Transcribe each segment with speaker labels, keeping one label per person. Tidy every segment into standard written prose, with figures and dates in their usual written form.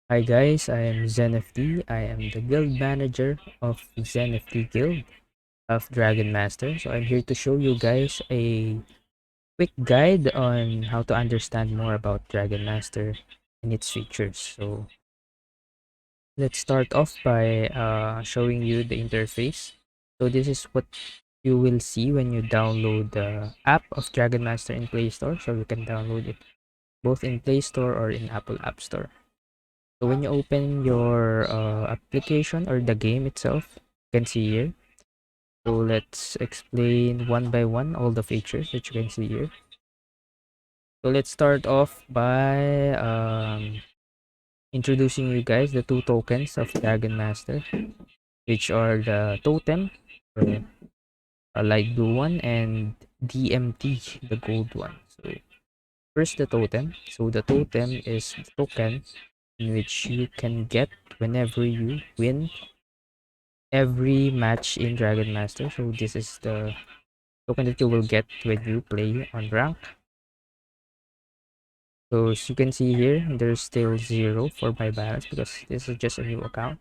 Speaker 1: Hi guys, I am ZenFT. I am the guild manager of ZenFT Guild of Dragon Master. So I'm here to show you guys a quick guide on how to understand more about Dragon Master and its features. So let's start off by showing you the interface. So this is what you will see when you download the app of Dragon Master in Play Store. So you can download it both in Play Store or in Apple App Store. So when you open your application or the game itself, you can see here. So let's explain one by one all the features that you can see here. So let's start off by introducing you guys the two tokens of Dragon Master, which are the totem, uh, a light blue one, and DMT, the gold one. So first the totem. So the totem is the token in which you can get whenever you win every match in Dragon Master. So this is the token that you will get when you play on rank. So as you can see here, there's still 0 for my balance because this is just a new account.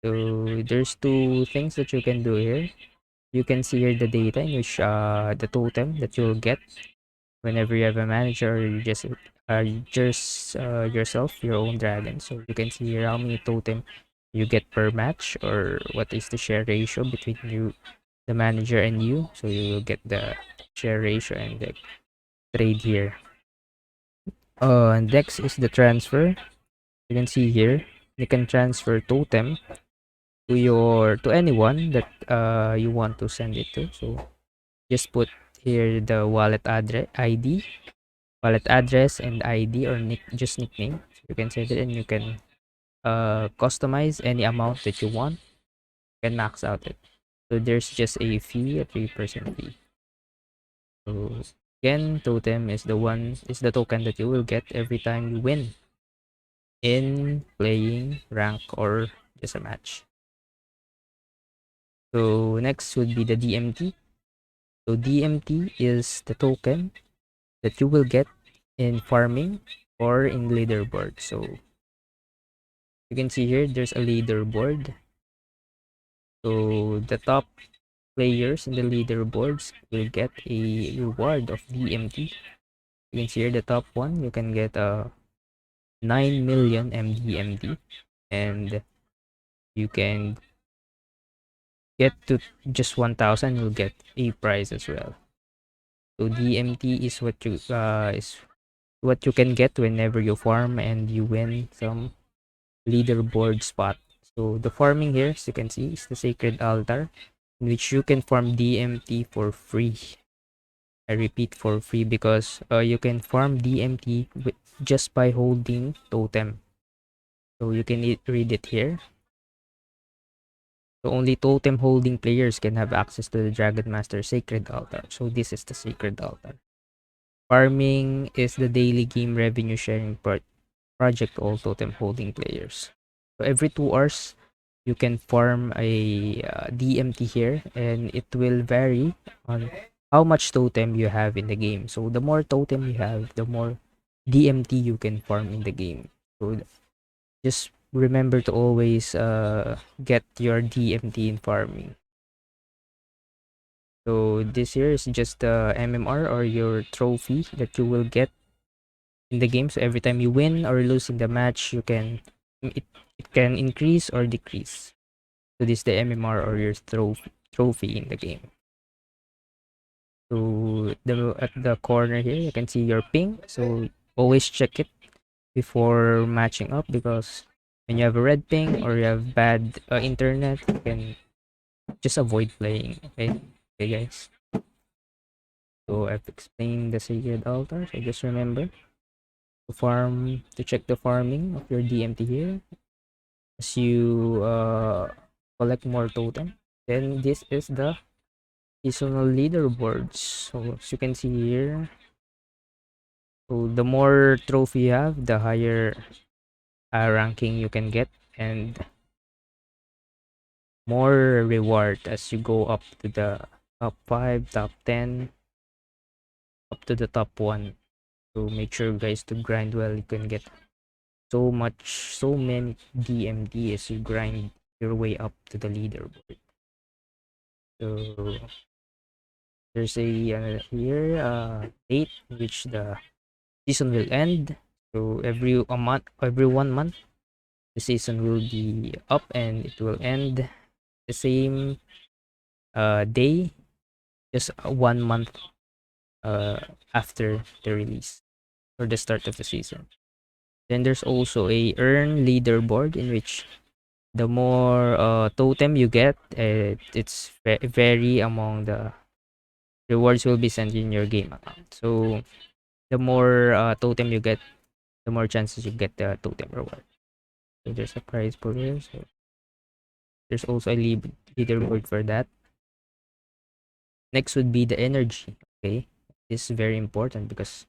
Speaker 1: So there's two things that you can do here. You can see here the data in which the totem that you'll get whenever you have a manager, or you just yourself your own dragon. So you can see here how many totem you get per match, or what is the share ratio between you, the manager, and you. So you will get the share ratio and the trade here. Next is the transfer. You can see here you can transfer totem to anyone that you want to send it to. So just put here the wallet address ID, wallet address and ID, or just nickname. So you can send it and you can customize any amount that you want. You can max out it. So there's just a fee, a 3% fee. So again, totem is the token that you will get every time you win in playing rank or just a match. So next would be the DMT. So DMT is the token that you will get in farming or in leaderboard. So you can see here there's a leaderboard. So the top players in the leaderboards will get a reward of DMT. You can see here the top one, you can get a 9 million MDMD, and you can get to just 1000, you'll get a prize as well. So DMT is what you can get whenever you farm and you win some leaderboard spot. So the farming here, as you can see, is the Sacred Altar, in which you can farm DMT for free. I repeat, for free, because you can farm DMT just by holding totem. So you can read it here. So only totem holding players can have access to the Dragon Master Sacred Altar. So this is the Sacred Altar. Farming is the daily game revenue sharing project to all totem holding players. So every 2 hours, you can farm a DMT here, and it will vary on how much totem you have in the game. So the more totem you have, the more DMT you can farm in the game. So just remember to always get your DMT in farming. So this here is just the MMR, or your trophy that you will get in the game. So every time you win or lose in the match, it can increase or decrease. So this is the MMR, or your trophy in the game. So at the corner here, you can see your ping. So always check it before matching up, because when you have a red ping or you have bad internet, you can just avoid playing. Okay, okay, guys. So I've explained the Sacred Altar. So just remember to check the farming of your DMT here as you collect more totem. Then this is the seasonal leaderboards. So as you can see here, so the more trophy you have, the higher ranking you can get, and more reward as you go up to the top 5, top 10, up to the top 1. So make sure, guys, to grind well. You can get so many DMD as you grind your way up to the leaderboard. So there's a here date in which the season will end. So every 1 month, the season will be up and it will end the same day, just 1 month after the release or the start of the season. Then there's also a earn leaderboard in which the more totem you get, it's vary among the rewards will be sent in your game account. So the more totem you get, the more chances you get the totem reward. So there's a prize pool here. So there's also a leaderboard for that. Next would be the energy. Okay, this is very important because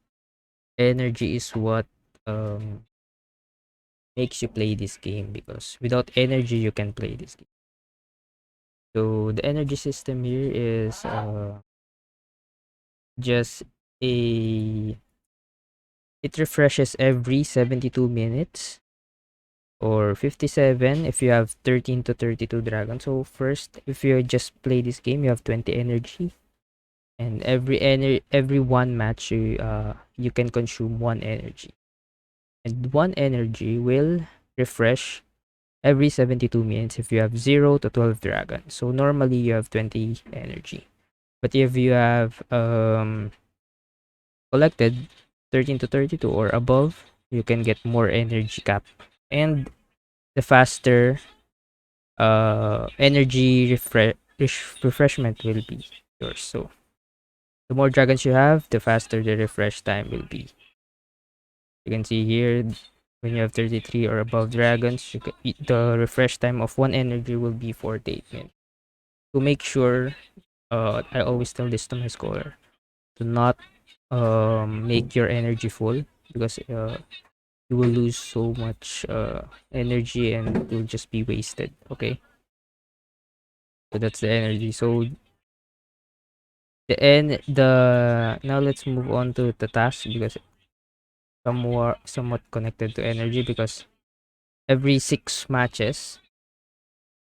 Speaker 1: energy is what um, makes you play this game. Because without energy, you can play this game. So the energy system here is just a it refreshes every 72 minutes or 57 if you have 13 to 32 dragons. So first, if you just play this game, you have 20 energy, and every one match you can consume one energy, and one energy will refresh every 72 minutes if you have 0 to 12 dragons. So normally you have 20 energy, but if you have collected 13 to 32 or above, you can get more energy cap, and the faster energy refreshment will be yours. So the more dragons you have, the faster the refresh time will be. You can see here when you have 33 or above dragons, the refresh time of one energy will be 48 minutes. To make sure, I always tell this to my scholar, to not make your energy full, because you will lose so much energy and it will just be wasted. Okay, so that's the energy. So the now let's move on to the task, because somewhat connected to energy, because every 6 matches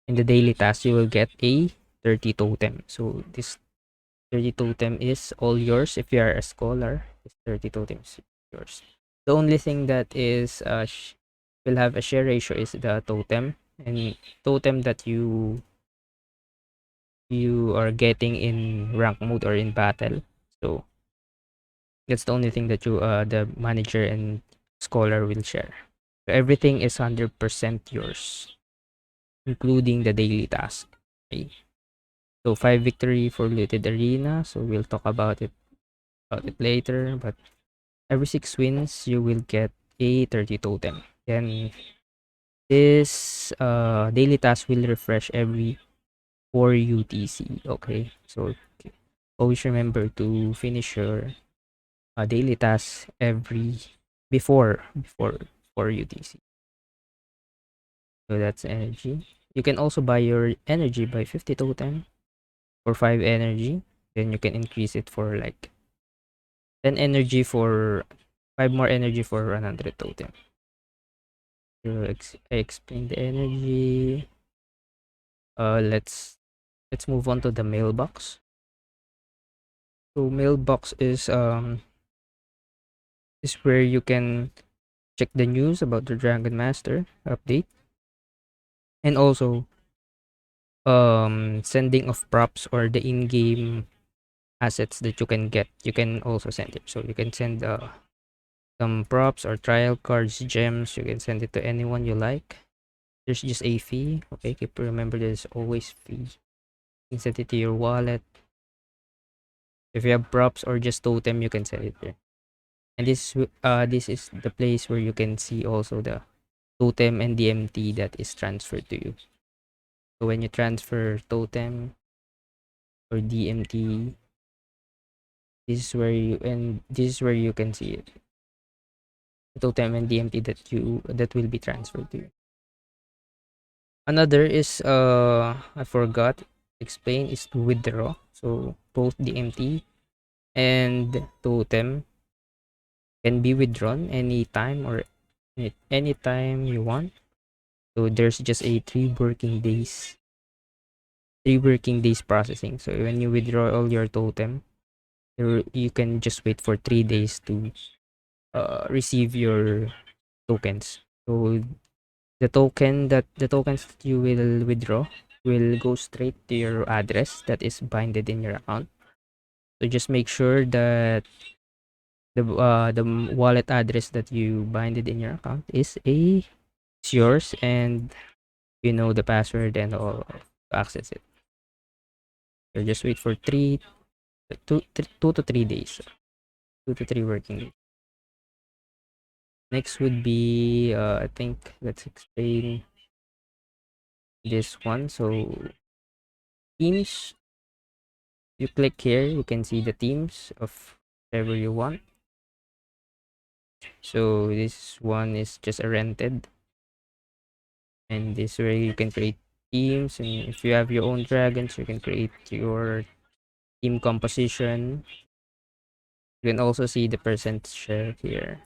Speaker 1: in the daily task you will get a 30 totem. So this 30 totem is all yours. If you are a scholar, this 30 totems yours. The only thing that is will have a share ratio is the totem, and totem that you are getting in rank mode or in battle. So that's the only thing that the manager and scholar will share. So everything is 100% yours, including the daily task. Okay. So 5 victory for looted arena. So we'll talk about it later. But every 6 wins, you will get a 30 totem. Then this daily task will refresh every 4 UTC. Okay. So always remember to finish your daily task every before 4 UTC. So that's energy. You can also buy your energy by 50 totem for 5 energy. Then you can increase it for like 10 energy for 5 more energy for 100 totem. So I explained the energy. Let's move on to the mailbox. So mailbox is where you can check the news about the Dragon Master update, and also sending of props or the in-game assets that you can get. You can also send it. So you can send some props or trial cards, gems. You can send it to anyone you like. There's just a fee. Okay, keep remember there's always fee. You can send it to your wallet. If you have props or just totem, you can send it there. And this is the place where you can see also the totem and DMT that is transferred to you. So when you transfer totem or DMT, this is where you can see it. The totem and DMT that will be transferred to you. Another is I forgot explain, is to withdraw. So both DMT and totem can be withdrawn anytime or anytime you want. So there's just a 3 working days processing. So when you withdraw all your totem, you can just wait for 3 days to receive your tokens. So the tokens that you will withdraw will go straight to your address that is binded in your account. So just make sure that the wallet address that you binded in your account is yours, and you know the password and all to access it. So just wait for 2 to 3 days, 2 to 3 working days. Next would be I think let's explain this one. So teams, you click here, you can see the teams of whatever you want. So this one is just a rented, and this where you can create teams, and if you have your own dragons, you can create your team composition. You can also see the percent share here.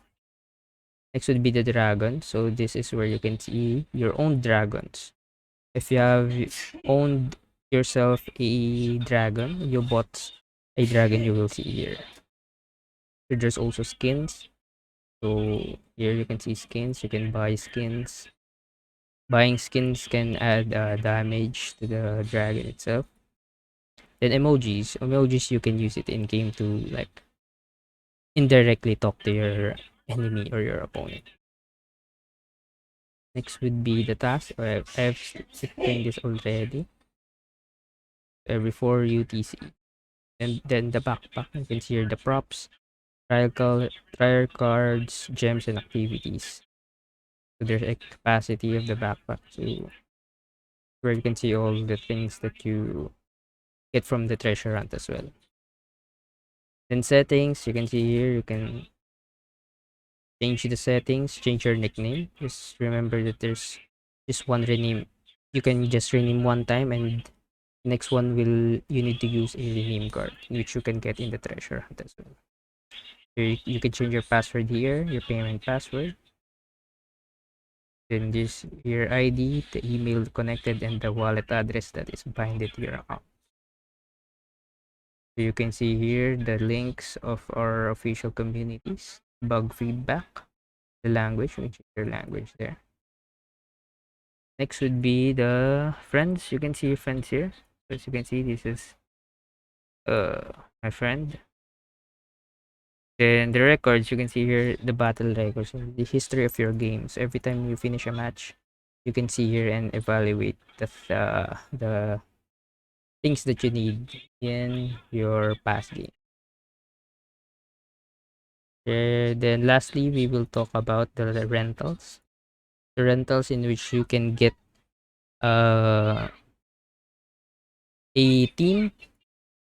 Speaker 1: Next would be the dragon. So this is where you can see your own dragons. If you have owned yourself a dragon, you bought a dragon, you will see here. So there's also skins. So here you can see skins. You can buy skins. Buying skins can add damage to the dragon itself. Then emojis you can use it in game to like indirectly talk to your enemy or your opponent. Next would be the task. I've explained this already. Every 4 UTC. And then the backpack, you can see here the props, trial cards, gems, and activities. So there's a capacity of the backpack to where you can see all the things that you get from the treasure hunt as well. Then settings, you can see here you can change the settings, change your nickname. Just remember that there's just one rename. You can just rename one time, and next one will you need to use a rename card, which you can get in the treasure hunt as well. You can change your password here, your payment password. Then this your ID, the email connected, and the wallet address that is binded to your account. So you can see here the links of our official communities, bug feedback, the language, which is your language there. Next would be the friends. You can see your friends here. So as you can see, this is my friend. Then the records, you can see here the battle records, the history of your games. Every time you finish a match, you can see here and evaluate the things that you need in your past game. Then lastly, we will talk about the rentals. The rentals in which you can get uh, a team,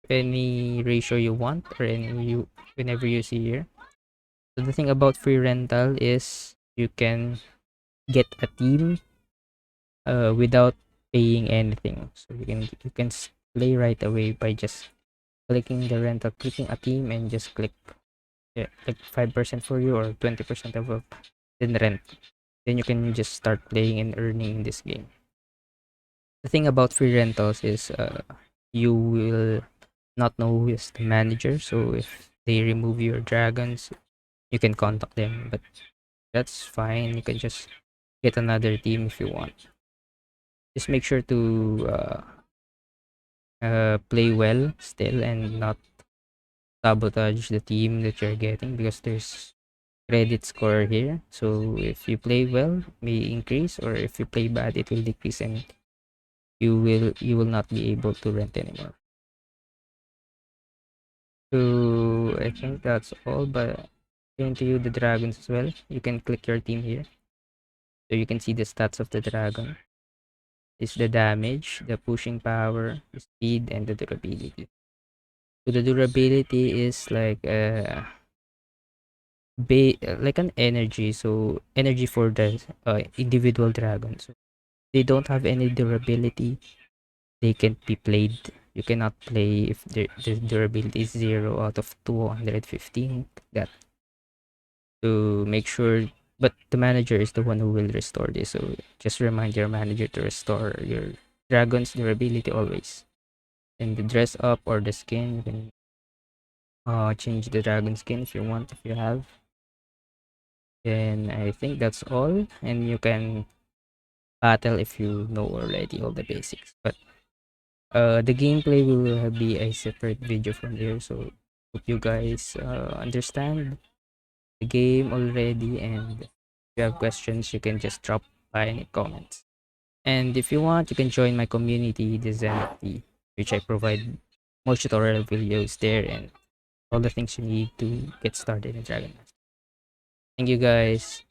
Speaker 1: any ratio you want, or whenever you see here. So the thing about free rental is you can get a team without paying anything. So you can play right away by just clicking the rental, clicking a team, and just click like 5% for you or 20% of then rent. Then you can just start playing and earning in this game. The thing about free rentals is you will not know who is the manager. So if they remove your dragons, you can contact them, but that's fine. You can just get another team if you want. Just make sure to play well still and not sabotage the team that you're getting, because there's credit score here. So if you play well, may increase, or if you play bad, it will decrease, and you will not be able to rent anymore. So I think that's all, but going to you the dragons as well. You can click your team here, so you can see the stats of the dragon. Is the damage, the pushing power, the speed, and the durability. So the durability is like like an energy, so energy for the individual dragons. So they don't have any durability, they can't be played. You cannot play if the durability is 0 out of 215. That to make sure but the manager is the one who will restore this. So just remind your manager to restore your dragon's durability always. And the dress up or the skin, you can change the dragon skin if you want, if you have. And I think that's all. And you can battle if you know already all the basics. But the gameplay will be a separate video from here. So hope you guys understand the game already. And if you have questions, you can just drop by in the comments. And if you want, you can join my community, the Zenity, which I provide more tutorial videos there and all the things you need to get started in Dragon Master. Thank you guys.